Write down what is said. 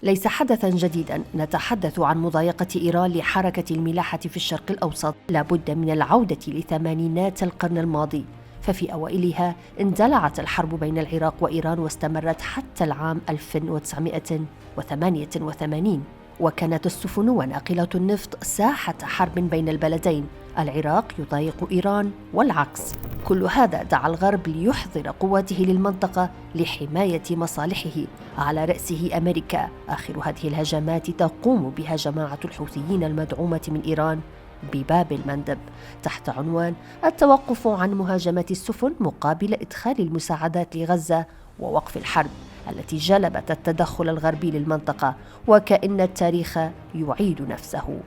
ليس حدثاً جديداً نتحدث عن مضايقة إيران لحركة الملاحة في الشرق الأوسط. لا بد من العودة لثمانينات القرن الماضي، ففي أوائلها اندلعت الحرب بين العراق وإيران واستمرت حتى العام 1988، وكانت السفن وناقلات النفط ساحة حرب بين البلدين. العراق يضايق إيران والعكس. كل هذا دعا الغرب ليحضر قواته للمنطقة لحماية مصالحه، على رأسه أمريكا. آخر هذه الهجمات تقوم بها جماعة الحوثيين المدعومة من إيران بباب المندب، تحت عنوان التوقف عن مهاجمة السفن مقابل إدخال المساعدات لغزة ووقف الحرب التي جلبت التدخل الغربي للمنطقة. وكأن التاريخ يعيد نفسه.